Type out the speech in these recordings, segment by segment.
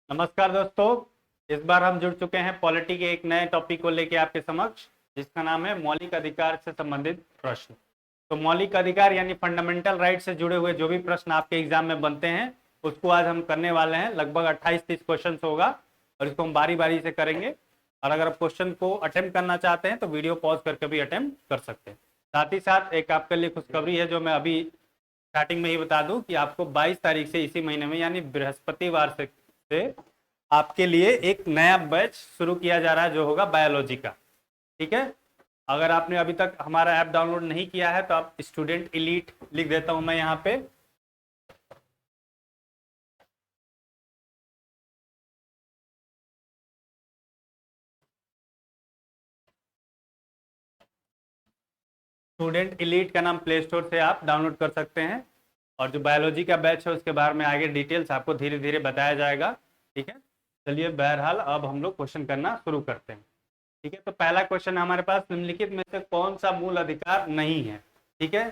नमस्कार दोस्तों, इस बार हम जुड़ चुके हैं पॉलिटी के एक नए टॉपिक को लेके आपके समक्ष, जिसका नाम है मौलिक अधिकार से संबंधित प्रश्न। तो मौलिक अधिकार यानी फंडामेंटल राइट से जुड़े हुए जो भी प्रश्न आपके एग्जाम में बनते हैं उसको आज हम करने वाले हैं। लगभग 28-30 क्वेश्चन होगा और इसको हम बारी बारी से करेंगे। और अगर आप क्वेश्चन को अटेम्प्ट करना चाहते हैं तो वीडियो पॉज करके भी अटेम्प्ट कर सकते हैं। साथ ही साथ एक आपके लिए खुशखबरी है जो मैं अभी स्टार्टिंग में ही बता दूं कि आपको 22 तारीख से इसी महीने में यानी बृहस्पतिवार से आपके लिए एक नया बैच शुरू किया जा रहा है जो होगा बायोलॉजी का। ठीक है, अगर आपने अभी तक हमारा ऐप डाउनलोड नहीं किया है तो आप स्टूडेंट एलीट लिख देता हूं मैं यहाँ पे। स्टूडेंट एलीट का नाम प्ले स्टोर से आप डाउनलोड कर सकते हैं और जो बायोलॉजी का बैच है उसके बारे में आगे डिटेल्स आपको धीरे धीरे बताया जाएगा। ठीक है, चलिए बहरहाल अब हम लोग क्वेश्चन करना शुरू करते हैं। ठीक है, तो पहला क्वेश्चन हमारे पास, निम्नलिखित में से कौन सा मूल अधिकार नहीं है। ठीक है,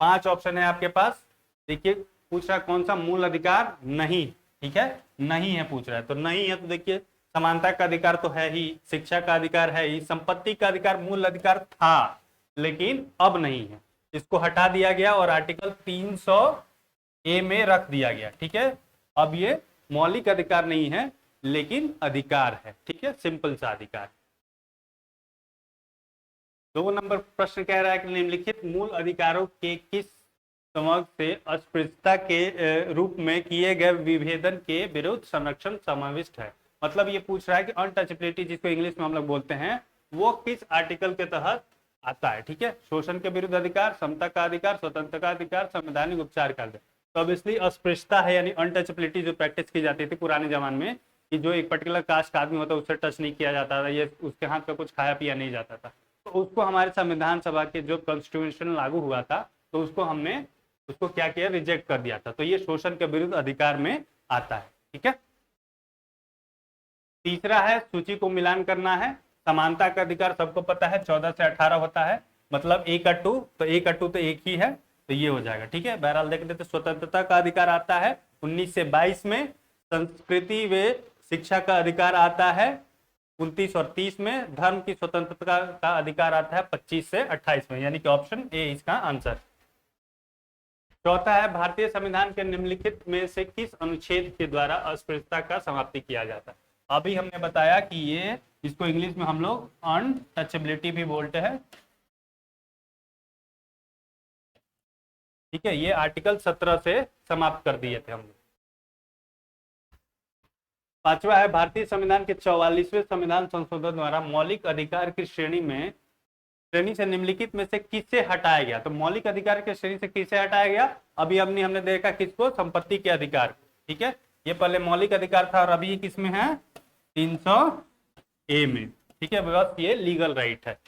5 ऑप्शन है आपके पास। देखिए पूछ रहा है कौन सा मूल अधिकार नहीं। ठीक है, नहीं है पूछ रहा है, तो नहीं है तो देखिए समानता का अधिकार तो है ही, शिक्षा का अधिकार है ही, संपत्ति का अधिकार मूल अधिकार था लेकिन अब नहीं है, इसको हटा दिया गया और आर्टिकल 300A में रख दिया गया। ठीक है, अब ये मौलिक अधिकार नहीं है लेकिन अधिकार है। ठीक है, सिंपल सा अधिकार। 2 नंबर प्रश्न कह रहा है कि निम्नलिखित मूल अधिकारों के किस समझ से अस्पृश्यता के रूप में किए गए विभेदन के विरुद्ध संरक्षण समाविष्ट है। मतलब ये पूछ रहा है कि अनटचेबिलिटी जिसको इंग्लिश में हम लोग बोलते हैं वो किस आर्टिकल के तहत आता है। ठीक है, शोषण के विरुद्ध अधिकार, समता का अधिकार, स्वतंत्रता का अधिकार, संवैधानिक उपचार का अधिकार। तो ऑब्वियसली अस्पृश्यता है यानी अनटचेबिलिटी जो प्रैक्टिस की जाती थी पुराने जमाने में कि जो एक पर्टिकुलर कास्ट का आदमी होता है उससे टच नहीं किया जाता था, ये उसके हाथ का कुछ खाया पिया नहीं जाता था। तो उसको हमारे संविधान सभा के जो कॉन्स्टिट्यूशन लागू हुआ था तो उसको हमने उसको क्या किया, रिजेक्ट कर दिया था। तो ये शोषण के विरुद्ध अधिकार में आता है। ठीक है, तीसरा है सूची को मिलान करना है। समानता का अधिकार सबको पता है 14 से 18 होता है, मतलब एक अट्टू तो एक ही है, तो ये हो जाएगा। ठीक है, बहरहाल देख लेते। स्वतंत्रता का अधिकार आता है 19 से 22 में। संस्कृति व शिक्षा का अधिकार आता है 29 और 30 में। धर्म की स्वतंत्रता का अधिकार आता है 25 से 28 में, यानी कि ऑप्शन ए इसका आंसर। चौथा है भारतीय संविधान के निम्नलिखित में से किस अनुच्छेद के द्वारा अस्पृश्यता का समाप्ति किया जाता है। अभी हमने बताया कि ये इसको इंग्लिश में हम लोग अनटचेबिलिटी भी बोलते हैं। ठीक है, ये आर्टिकल 17 से समाप्त कर दिए थे हम लोग। पांचवा है भारतीय संविधान के 44वें संविधान संशोधन द्वारा मौलिक अधिकार की श्रेणी से निम्नलिखित में से किसे हटाया गया। तो मौलिक अधिकार की श्रेणी से किसे हटाया गया, अभी हमने देखा किसको, संपत्ति के अधिकार। ठीक है, ये पहले मौलिक अधिकार था और अभी किस में है, 300A में। ठीक है, बिकॉज ये लीगल राइट है।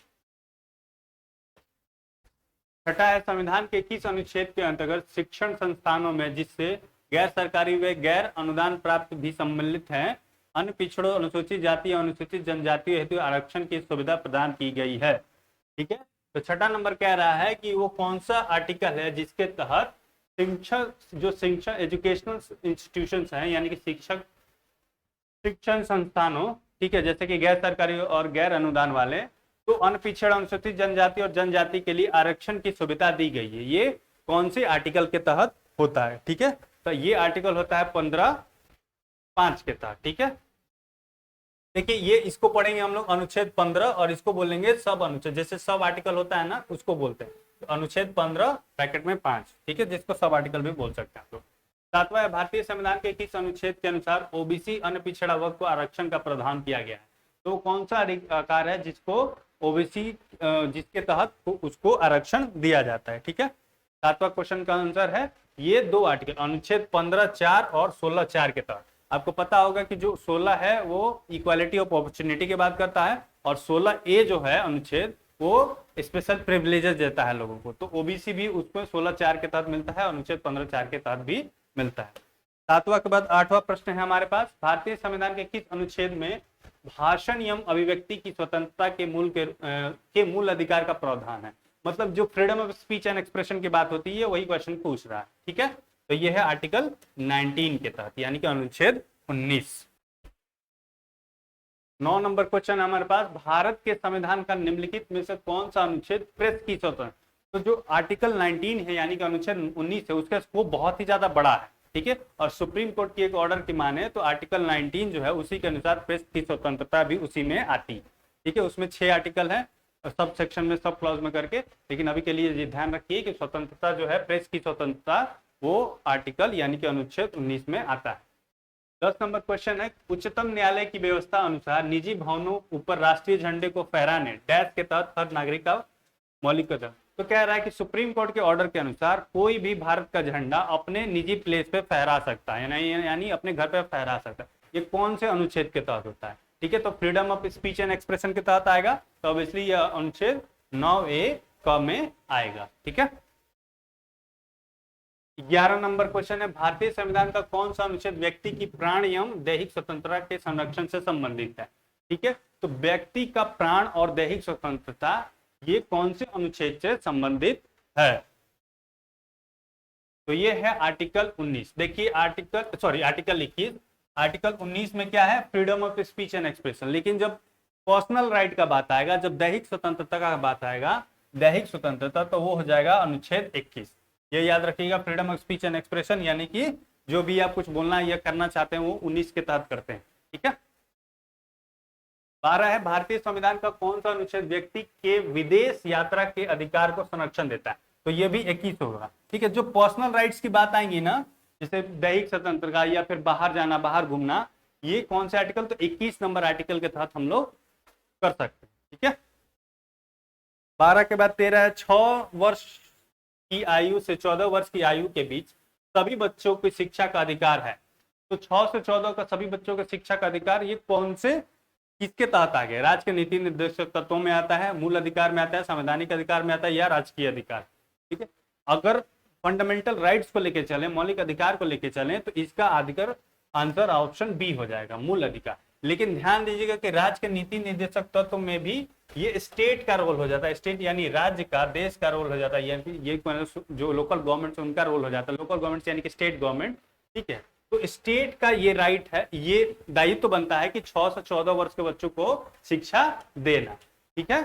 छठा है संविधान के किस अनुच्छेद के अंतर्गत शिक्षण संस्थानों में जिससे गैर सरकारी व गैर अनुदान प्राप्त भी सम्मिलित हैं अन्य पिछड़ों, अनुसूचित जाति और अनुसूचित जनजातियों हेतु आरक्षण की सुविधा प्रदान की गई है। ठीक है, तो छठा नंबर कह रहा है कि वो कौन सा आर्टिकल है जिसके तहत शिक्षण एजुकेशनल इंस्टीट्यूशंस हैं यानी कि शिक्षण संस्थानों, ठीक है, जैसे कि गैर सरकारी और गैर अनुदान वाले, तो अनपिछड़, अनुसूचित जनजाति और जनजाति के लिए आरक्षण की सुविधा दी गई है। ये कौन से आर्टिकल के तहत होता है। ठीक है, तो ये आर्टिकल होता है 15(5) के तहत। ठीक है, देखिए ये इसको पढ़ेंगे हम लोग अनुच्छेद 15 और इसको बोलेंगे सब अनुच्छेद, जैसे सब आर्टिकल होता है ना उसको बोलते हैं। तो अनुच्छेद 15 ब्रैकेट में 5, ठीक है, जिसको सब आर्टिकल भी बोल सकते हैं आप लोग। सातवां, भारतीय संविधान के किस अनुच्छेद के अनुसार ओबीसी अन्य पिछड़ा वर्ग को आरक्षण का प्रावधान किया गया है। तो कौन सा अधिकार है जिसको ओबीसी जिसके तहत उसको आरक्षण दिया जाता है। ठीक है, सातवां क्वेश्चन का आंसर है ये 2 आर्टिकल, अनुच्छेद 15(4) और 16(4) के तहत। आपको पता होगा कि जो 16 है वो इक्वालिटी ऑफ अपॉर्चुनिटी की बात करता है और 16A जो है अनुच्छेद वो स्पेशल प्रिविलेजेस देता है लोगों को। तो ओबीसी भी उसको 16(4) के तहत मिलता है, अनुच्छेद 15(4) के तहत भी मिलता है। सातवां के बाद 8वां प्रश्न है हमारे पास, भारतीय संविधान के किस अनुच्छेद में भाषण एवं अभिव्यक्ति की स्वतंत्रता के मूल अधिकार का प्रावधान है। मतलब जो freedom of speech and expression की बात होती है वही क्वेश्चन पूछ रहा है। ठीक है, तो ये है आर्टिकल 19 के तहत यानी कि अनुच्छेद 19। 9 नंबर क्वेश्चन हमारे पास, भारत के संविधान का निम्नलिखित में से कौन सा अनुच्छेद प्रेस की स्वतंत्रता, तो जो आर्टिकल 19 है यानी कि अनुच्छेद 19 है उसका स्कोप बहुत ही ज्यादा बड़ा है, ठीक है। और सुप्रीम कोर्ट की एक ऑर्डर की माने तो आर्टिकल 19 जो है उसी के अनुसार प्रेस की स्वतंत्रता भी उसी में आती है, ठीक है। उसमें 6 आर्टिकल है सब सेक्शन में, सब क्लॉज में करके, लेकिन अभी के लिए ये ध्यान रखिए कि स्वतंत्रता जो है, प्रेस की स्वतंत्रता, वो आर्टिकल यानी कि अनुच्छेद 19 में आता है। 10 नंबर क्वेश्चन है, उच्चतम न्यायालय की व्यवस्था अनुसार निजी भवनों ऊपर राष्ट्रीय झंडे को फहराने डैश के तहत हर नागरिक का मौलिक अधिकार। तो कह रहा है कि सुप्रीम कोर्ट के ऑर्डर के अनुसार कोई भी भारत का झंडा अपने निजी प्लेस पे फहरा सकता है, यानी अपने घर पे फहरा सकता है। ये कौन से अनुच्छेद के तहत होता है, ठीक है। तो freedom of speech and expression के तहत आएगा, तो ऑब्वियसली यह अनुच्छेद 9A क में आएगा, ठीक है। 11 नंबर क्वेश्चन है, भारतीय संविधान का कौन सा अनुच्छेद व्यक्ति की प्राण एवं दैहिक स्वतंत्रता के संरक्षण से संबंधित है, ठीक है। तो व्यक्ति का प्राण और दैहिक स्वतंत्रता ये कौन से अनुच्छेद से संबंधित है, तो ये है आर्टिकल 19। देखिए आर्टिकल लिखिए, आर्टिकल 19 में क्या है, freedom of speech and expression. लेकिन जब पर्सनल राइट का बात आएगा, जब दैहिक स्वतंत्रता का बात आएगा, दैहिक स्वतंत्रता, तो वो हो जाएगा अनुच्छेद 21। ये याद रखिएगा, freedom of speech and expression यानी कि जो भी आप कुछ बोलना या करना चाहते हैं वो 19 के तहत करते हैं, ठीक है। 12 है, भारतीय संविधान का कौन सा अनुच्छेद व्यक्ति के विदेश यात्रा के अधिकार को संरक्षण देता है, तो ये भी 21 होगा, ठीक है। जो पर्सनल राइट्स की बात आएंगी ना, जैसे दैहिक स्वतंत्रता या फिर बाहर जाना, बाहर घूमना, ये कौन से आर्टिकल, तो 21 नंबर आर्टिकल के तहत हम लोग कर सकते हैं, ठीक है। 12 के बाद 13 है, 6 वर्ष की आयु से 14 वर्ष की आयु के बीच सभी बच्चों को शिक्षा का अधिकार है। तो 6 से 14 का सभी बच्चों को शिक्षा का अधिकार, ये कौन से किसके तहत आ गया, राज्य के नीति निर्देशक तत्वों में आता है, मूल अधिकार में आता है, संवैधानिक अधिकार में आता है, या राजकीय अधिकार, ठीक है। अगर फंडामेंटल राइट्स को लेके चले, मौलिक अधिकार को लेके चले, तो इसका अधिकार आंसर ऑप्शन बी हो जाएगा, मूल अधिकार। लेकिन ध्यान दीजिएगा कि राज्य के नीति निर्देशक तत्व में भी ये स्टेट का रोल हो जाता है, स्टेट यानी राज्य का, देश का रोल हो जाता है, यानी ये जो लोकल गवर्नमेंट उनका रोल हो जाता है, लोकल गवर्नमेंट यानी कि स्टेट गवर्नमेंट, ठीक है। तो स्टेट का ये राइट है, ये दायित्व तो बनता है कि 6 से 14 वर्ष के बच्चों को शिक्षा देना, ठीक है,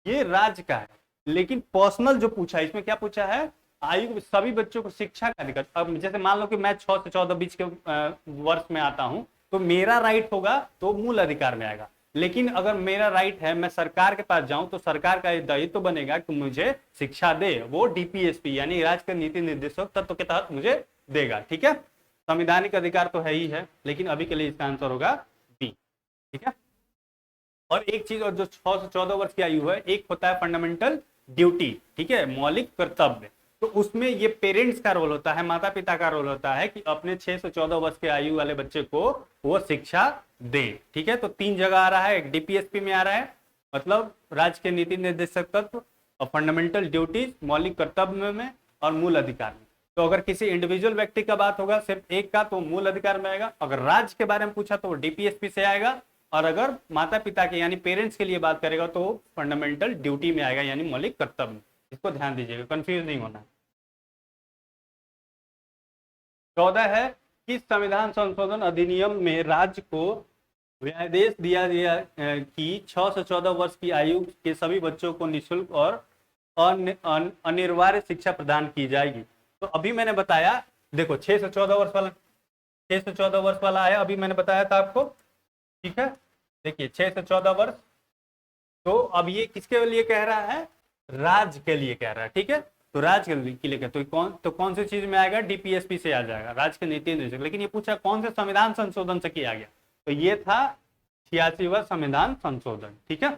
ये राज्य का है। लेकिन पर्सनल जो पूछा, इसमें क्या पूछा है, आयु सभी बच्चों को शिक्षा का अधिकार। अब जैसे मान लो कि मैं 6 से 14 बीच के वर्ष में आता हूं, तो मेरा राइट होगा तो मूल अधिकार में आएगा। लेकिन अगर मेरा राइट है, मैं सरकार के पास जाऊं, तो सरकार का दायित्व तो बनेगा कि मुझे शिक्षा दे, वो डीपीएसपी यानी राज्य के नीति निर्देशक तत्व के तहत मुझे देगा, ठीक है। संवैधानिक अधिकार तो है ही है, लेकिन अभी के लिए इसका आंसर होगा बी, ठीक है। और एक चीज और, जो 6 से 14 वर्ष की आयु है, एक होता है फंडामेंटल ड्यूटी, ठीक है, मौलिक कर्तव्य। तो उसमें ये पेरेंट्स का रोल होता है, माता पिता का रोल होता है कि अपने 6 से 14 वर्ष के आयु वाले बच्चे को वो शिक्षा दे, ठीक है। तो 3 जगह आ रहा है, एक डीपीएसपी में आ रहा है, मतलब राज्य के नीति निर्देशक तत्व, और फंडामेंटल ड्यूटीज मौलिक कर्तव्य में, और मूल अधिकार में। तो अगर किसी इंडिविजुअल व्यक्ति का बात होगा सिर्फ एक का, तो मूल अधिकार में आएगा। अगर राज्य के बारे में पूछा तो डीपीएसपी से आएगा, और अगर माता पिता के यानी पेरेंट्स के लिए बात करेगा तो फंडामेंटल ड्यूटी में आएगा, यानी मौलिक कर्तव्य। इसको ध्यान दीजिएगा, कंफ्यूज नहीं होना। 14 है कि संविधान संशोधन अधिनियम में राज्य को आदेश दिया गया कि 6 से 14 वर्ष की आयु के सभी बच्चों को निःशुल्क और अनिवार्य शिक्षा प्रदान की जाएगी। तो अभी मैंने बताया, देखो 6 से 14 वर्ष वाला, 6 से 14 वर्ष वाला है, अभी मैंने बताया था आपको, ठीक है। देखिए 6 से 14 वर्ष, तो अब ये किसके लिए कह रहा है, राज्य के लिए कह रहा है, ठीक है। तो राज्य के लिए तो कौन सी चीज में आएगा, डीपीएसपी से आ जाएगा, राज्य के नीति निर्देशक। लेकिन ये पूछा कौन से संविधान संशोधन से किया गया, तो ये था 86वां संविधान संशोधन, ठीक है।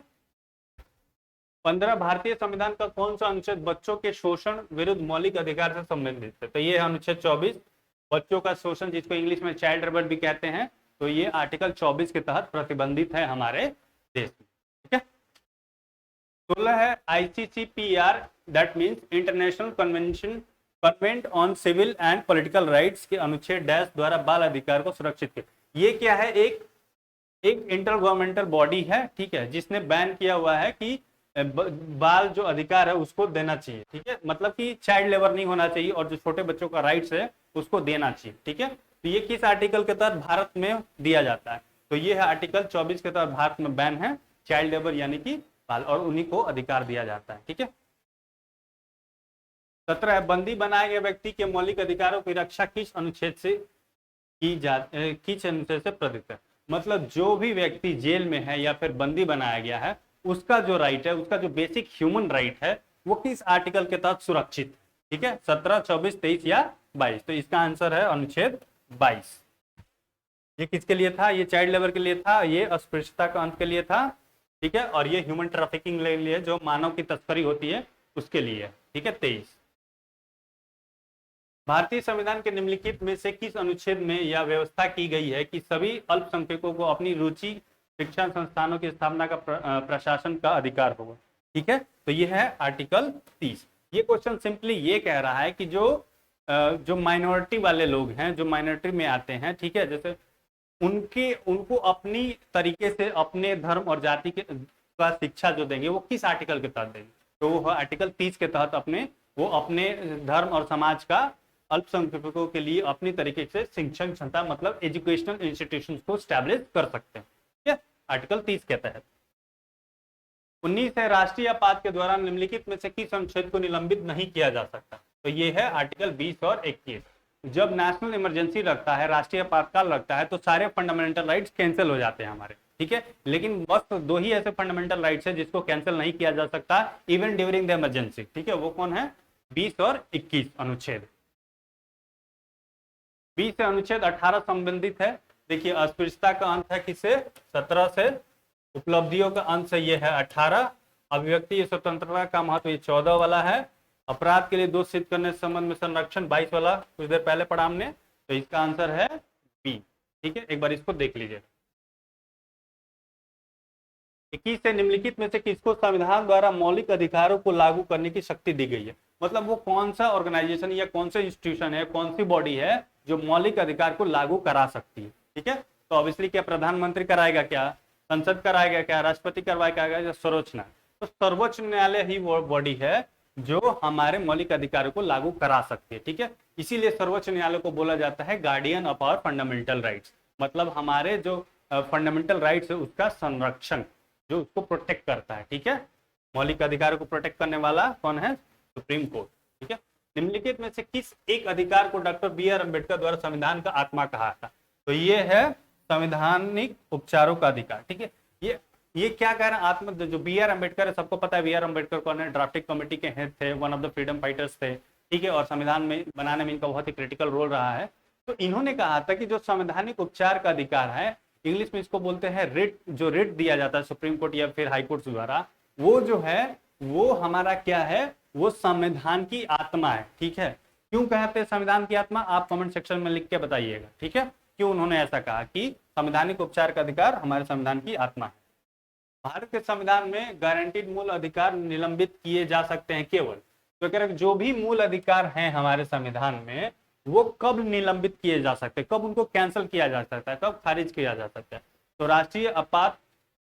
15 भारतीय संविधान का कौन सा अनुच्छेद बच्चों के शोषण विरुद्ध मौलिक अधिकार से संबंधित है, तो ये है अनुच्छेद 24, बच्चों का शोषण, जिसको इंग्लिश में चाइल्ड लेबर भी कहते हैं। तो ये आर्टिकल 24 के तहत प्रतिबंधित है हमारे देश में, ठीक है। 16 है ICCPR, that means international covenant on civil and political rights के अनुच्छेद डैश द्वारा बाल अधिकार को सुरक्षित किया। ये क्या है, एक इंटर गवर्नमेंटल बॉडी है, ठीक है, जिसने बैन किया हुआ है कि बाल जो अधिकार है उसको देना चाहिए, ठीक है। मतलब कि चाइल्ड लेबर नहीं होना चाहिए, और जो छोटे बच्चों का राइट्स है उसको देना चाहिए, ठीक है। तो ये किस आर्टिकल के तहत भारत में दिया जाता है, तो ये है आर्टिकल 24 के तहत भारत में बैन है चाइल्ड लेबर यानी कि बाल, और उन्हीं को अधिकार दिया जाता है। ठीक है। 17 बंदी बनाए गए व्यक्ति के मौलिक अधिकारों की रक्षा किस अनुच्छेद से किस अनुच्छेद से प्रदत्त है? मतलब जो भी व्यक्ति जेल में है या फिर बंदी बनाया गया है, उसका जो राइट है, उसका जो बेसिक ह्यूमन राइट है, वो किस आर्टिकल के तहत सुरक्षित? ठीक है, 17, 24, 23 या 22। तो इसका आंसर है अनुच्छेद 22। ये किसके लिए था? ये चाइल्ड लेबर के लिए था, ये अस्पृश्यता का अंत के लिए था। ठीक है, और ये ह्यूमन ट्रैफिकिंग के लिए, जो मानव की तस्करी होती है उसके लिए। ठीक है, 23। भारतीय संविधान के निम्नलिखित में से किस अनुच्छेद में यह व्यवस्था की गई है कि सभी अल्पसंख्यकों को अपनी रुचि शिक्षण संस्थानों की स्थापना का प्रशासन का अधिकार होगा? ठीक है, तो ये है आर्टिकल 30। ये क्वेश्चन सिंपली ये कह रहा है कि जो माइनॉरिटी वाले लोग हैं, जो माइनॉरिटी में आते हैं, ठीक है, जैसे उनको अपनी तरीके से अपने धर्म और जाति के का शिक्षा जो देंगे वो किस आर्टिकल के तहत देंगे? तो वो आर्टिकल 30 के तहत वो अपने धर्म और समाज का अल्पसंख्यकों के लिए अपनी तरीके से शिक्षण क्षमता, मतलब एजुकेशनल इंस्टीट्यूशन को स्टैब्लिश कर सकते हैं। ठीक है, आर्टिकल 30 के तहत। 19 है राष्ट्रीय आपात के दौरान निम्नलिखित में से किस अनुच्छेद को निलंबित नहीं किया जा सकता? तो ये है आर्टिकल 20 और 21। जब नेशनल इमरजेंसी लगता है, राष्ट्रीय आपातकाल लगता है, तो सारे फंडामेंटल राइट्स कैंसिल हो जाते हैं हमारे। ठीक है, लेकिन बस दो ही ऐसे फंडामेंटल राइट्स है जिसको कैंसिल नहीं किया जा सकता इवन ड्यूरिंग द इमरजेंसी। ठीक है, वो कौन है? 20 और 21 अनुच्छेद। 20 से अनुच्छेद 18 संबंधित है। देखिए, अस्पृश्यता का अंत है किससे? 17 से। उपलब्धियों का अंत से ये है 18। अभिव्यक्ति स्वतंत्रता का महत्व ये 14 वाला है। अपराध के लिए दोष सिद्ध करने संबंध में संरक्षण 22 वाला कुछ देर पहले पढ़ा हमने, तो इसका आंसर है बी। ठीक है, एक बार इसको देख लीजिए। 21 से निम्नलिखित में से किसको संविधान द्वारा मौलिक अधिकारों को लागू करने की शक्ति दी गई है? मतलब वो कौन सा ऑर्गेनाइजेशन या कौन सा इंस्टीट्यूशन है, कौन सी बॉडी है जो मौलिक अधिकार को लागू करा सकती है? ठीक है, तो ऑब्वियसली क्या प्रधानमंत्री कराएगा, क्या संसद कराएगा, क्या राष्ट्रपति करवाएगा, या सर्वोच्च न्यायालय? तो सर्वोच्च न्यायालय ही वो बॉडी है जो हमारे मौलिक अधिकारों को लागू करा सकती है। ठीक है, इसीलिए सर्वोच्च न्यायालय को बोला जाता है guardian of our fundamental rights, मतलब हमारे जो फंडामेंटल राइट्स है उसका संरक्षण, जो उसको प्रोटेक्ट करता है। ठीक है, मौलिक अधिकारों को प्रोटेक्ट करने वाला कौन है? Supreme court. ठीक है, निम्नलिखित में से किस एक अधिकार को डॉक्टर बी.आर. अम्बेडकर द्वारा संविधान का आत्मा कहा था? तो ये है संवैधानिक उपचारों का अधिकार। ठीक है, ये क्या कह रहे हैं? आत्मा, जो बी.आर. अम्बेडकर है, सबको पता है बी.आर. अम्बेडकर कौन है? ड्राफ्टिंग कमेटी के हेड थे, one of the freedom fighters थे। ठीक है, और संविधान में बनाने में इनका बहुत ही क्रिटिकल रोल रहा है। तो इन्होंने कहा था कि जो संवैधानिक उपचार का अधिकार है, इंग्लिश में इसको बोलते हैं रिट, जो रिट दिया जाता है सुप्रीम कोर्ट या फिर हाई कोर्ट द्वारा, वो जो है वो हमारा क्या है? वो संविधान की आत्मा है। ठीक है, क्यों कहते हैं संविधान की आत्मा? आप कमेंट सेक्शन में लिख के बताइएगा। ठीक है, क्यों उन्होंने ऐसा कहा कि संवैधानिक उपचार का अधिकार हमारे संविधान की आत्मा है। भारत के संविधान में गारंटीड मूल अधिकार निलंबित किए जा सकते हैं केवल, तो कह रहे जो भी मूल अधिकार हैं हमारे संविधान में वो कब निलंबित किए जा सकते हैं, कब उनको कैंसिल किया जा सकता है, कब खारिज किया जा सकता है? तो राष्ट्रीय आपात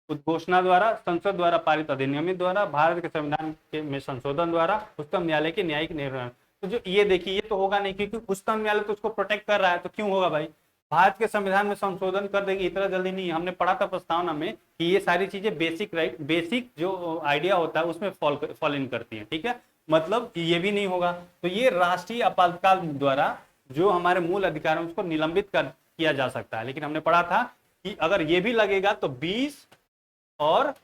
उद्घोषणा द्वारा, संसद द्वारा पारित अधिनियम द्वारा, भारत के संविधान के में संशोधन द्वारा, उच्चतम न्यायालय के न्यायिक निर्णय। तो जो ये देखिए, ये तो होगा नहीं, क्योंकि उच्चतम न्यायालय तो उसको प्रोटेक्ट कर रहा है, तो क्यों होगा भाई? भारत के संविधान में संशोधन कर देगी इतना जल्दी नहीं। हमने पढ़ा था प्रस्तावना में कि ये सारी चीजें बेसिक राइट, बेसिक जो आइडिया होता है उसमें फॉल इन करती है। ठीक है, मतलब ये भी नहीं होगा। तो ये राष्ट्रीय आपातकाल द्वारा जो हमारे मूल अधिकार है उसको निलंबित किया जा सकता है। लेकिन हमने पढ़ा था कि अगर ये भी लगेगा तो 20 और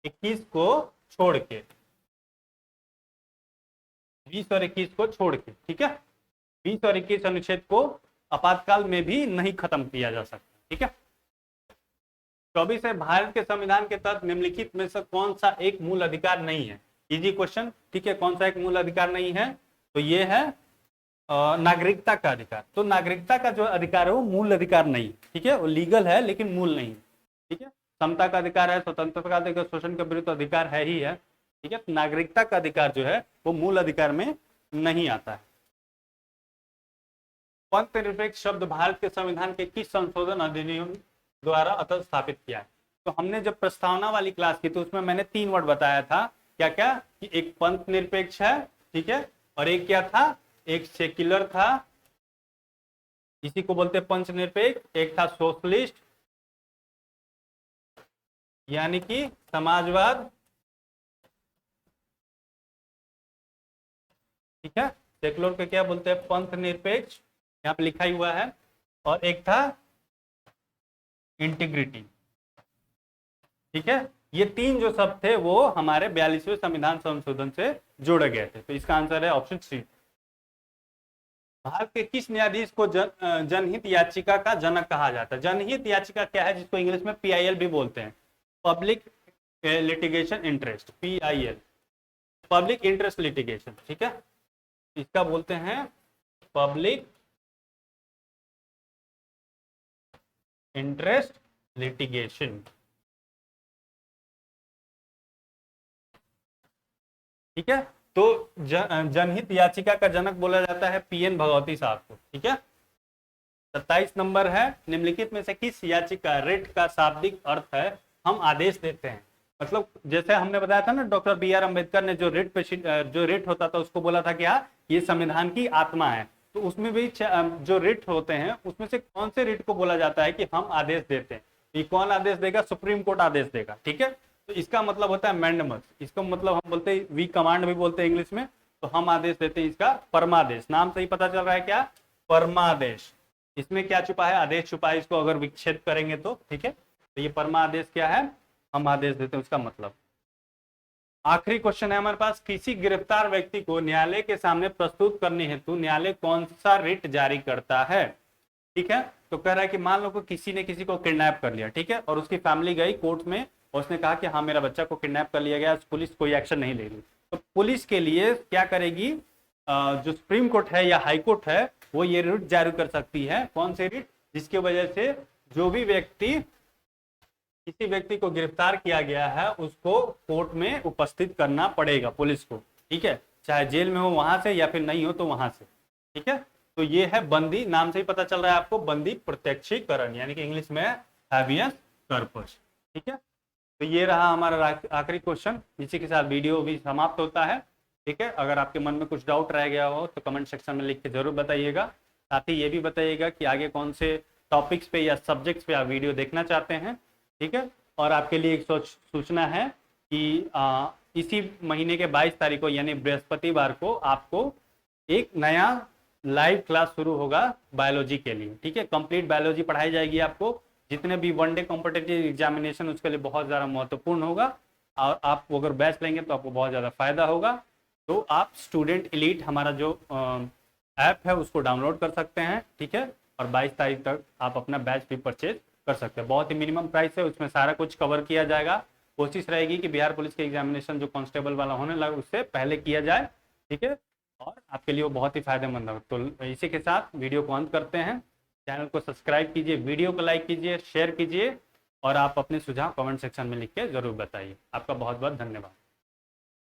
21 को छोड़ के, 20 और 21 को छोड़ के, ठीक है, 20 और 21 अनुच्छेद को आपातकाल में भी नहीं खत्म किया जा सकता। ठीक है, 24 है भारत के संविधान के तहत निम्नलिखित में से कौन सा एक मूल अधिकार नहीं है? Easy question. ठीक है, कौन सा एक मूल अधिकार नहीं है? तो ये है नागरिकता का अधिकार। तो नागरिकता का जो अधिकार है वो मूल अधिकार नहीं। ठीक है, वो लीगल है लेकिन मूल नहीं। ठीक है, समता का अधिकार है, स्वतंत्रता का अधिकार, शोषण के विरुद्ध अधिकार है ही है। ठीक है, नागरिकता का अधिकार जो है वो मूल अधिकार में नहीं आता है। पंथ निरपेक्ष शब्द भारत के संविधान के किस संशोधन अधिनियम द्वारा अतः स्थापित किया है? तो हमने जब प्रस्तावना वाली क्लास की तो उसमें मैंने 3 वर्ड बताया था, क्या क्या? कि एक पंथ निरपेक्ष है, ठीक है, और एक क्या था? एक सेक्युलर था, इसी को बोलते पंच निरपेक्ष, एक था सोशलिस्ट, यानी कि समाजवाद, ठीक है। सेकुलर को क्या बोलते हैं? पंथ निरपेक्ष, यहाँ पे लिखा ही हुआ है। और एक था इंटीग्रिटी, ठीक है। ये तीन जो शब्द थे वो हमारे 42वें संविधान संशोधन से जोड़े गए थे। तो इसका आंसर है ऑप्शन सी। भारत के किस न्यायाधीश को जनहित याचिका का जनक कहा जाता है? जनहित याचिका क्या है, जिसको इंग्लिश में PIL भी बोलते हैं? Public litigation interest, PIL, public interest litigation, ठीक है। इसका बोलते हैं पब्लिक इंटरेस्ट लिटिगेशन, ठीक है। तो जनहित याचिका का जनक बोला जाता है PN भगवती साहब को, ठीक है। 27 नंबर है, निम्नलिखित में से किस याचिका रिट का शाब्दिक अर्थ है हम आदेश देते हैं? मतलब जैसे हमने बताया था ना, डॉक्टर BR अम्बेडकर ने जो रिट होता था उसको बोला था कि हाँ ये संविधान की आत्मा है। तो उसमें भी जो रिट होते हैं उसमें से कौन से रिट को बोला जाता है कि हम आदेश देते हैं? ये कौन आदेश देगा? सुप्रीम कोर्ट आदेश देगा, ठीक है। तो इसका मतलब होता है मैंडेमस, इसका मतलब हम बोलते हैं वी कमांड भी बोलते हैं इंग्लिश में। तो हम आदेश देते हैं इसका परमादेश, नाम से ही पता चल रहा है क्या? परमादेश। इसमें क्या छुपा है? आदेश छुपा है, इसको अगर विच्छेद करेंगे तो, ठीक है। तो ये परमादेश क्या है? हम आदेश देते हैं, उसका मतलब। आखिरी क्वेश्चन है हमारे पास, किसी गिरफ्तार व्यक्ति को न्यायालय के सामने प्रस्तुत करने हेतु न्यायालय कौन सा रिट जारी करता है? ठीक है। तो कह रहा है कि मान लो कि किसी ने किसी को किडनैप कर लिया, ठीक है, और उसकी फैमिली गई कोर्ट में और उसने कहा कि हाँ मेरा बच्चा को किडनैप कर लिया गया, पुलिस कोई एक्शन नहीं ले रही। तो पुलिस के लिए क्या करेगी? जो सुप्रीम कोर्ट है या हाई कोर्ट है वो ये रिट जारी कर सकती है। कौन से रिट? जिसकी वजह से जो भी किसी व्यक्ति को गिरफ्तार किया गया है उसको कोर्ट में उपस्थित करना पड़ेगा पुलिस को, ठीक है, चाहे जेल में हो वहां से या फिर नहीं हो तो वहां से, ठीक है। तो ये है बंदी, नाम से ही पता चल रहा है आपको, बंदी प्रत्यक्षीकरण, यानी कि इंग्लिश में हैबियस कॉर्पस, ठीक है। तो ये रहा हमारा आखिरी क्वेश्चन। इसी के साथ वीडियो भी समाप्त होता है, ठीक है। अगर आपके मन में कुछ डाउट रह गया हो तो कमेंट सेक्शन में लिख के जरूर बताइएगा। साथ ही ये भी बताइएगा कि आगे कौन से टॉपिक्स पे या सब्जेक्ट्स पे आप वीडियो देखना चाहते हैं, ठीक है। और आपके लिए एक सूचना है कि इसी महीने के 22 तारीख को यानी बृहस्पतिवार को आपको एक नया लाइव क्लास शुरू होगा बायोलॉजी के लिए, ठीक है। कंप्लीट बायोलॉजी पढ़ाई जाएगी आपको। जितने भी वनडे कॉम्पिटिटिव एग्जामिनेशन उसके लिए बहुत ज़्यादा महत्वपूर्ण होगा और आप अगर बैच लेंगे तो आपको बहुत ज़्यादा फायदा होगा। तो आप स्टूडेंट एलीट हमारा जो ऐप है उसको डाउनलोड कर सकते हैं, ठीक है। और 22 तारीख तक आप अपना बैच भी परचेज कर सकते हैं। बहुत ही मिनिमम प्राइस है, उसमें सारा कुछ कवर किया जाएगा। कोशिश रहेगी कि बिहार पुलिस के एग्जामिनेशन जो कांस्टेबल वाला होने लगा उससे पहले किया जाए, ठीक है। और आपके लिए वो बहुत ही फायदेमंद है। तो इसी के साथ वीडियो को अंत करते हैं। चैनल को सब्सक्राइब कीजिए, वीडियो को लाइक कीजिए, शेयर कीजिए और आप अपने सुझाव कमेंट सेक्शन में लिख के जरूर बताइए। आपका बहुत बहुत धन्यवाद।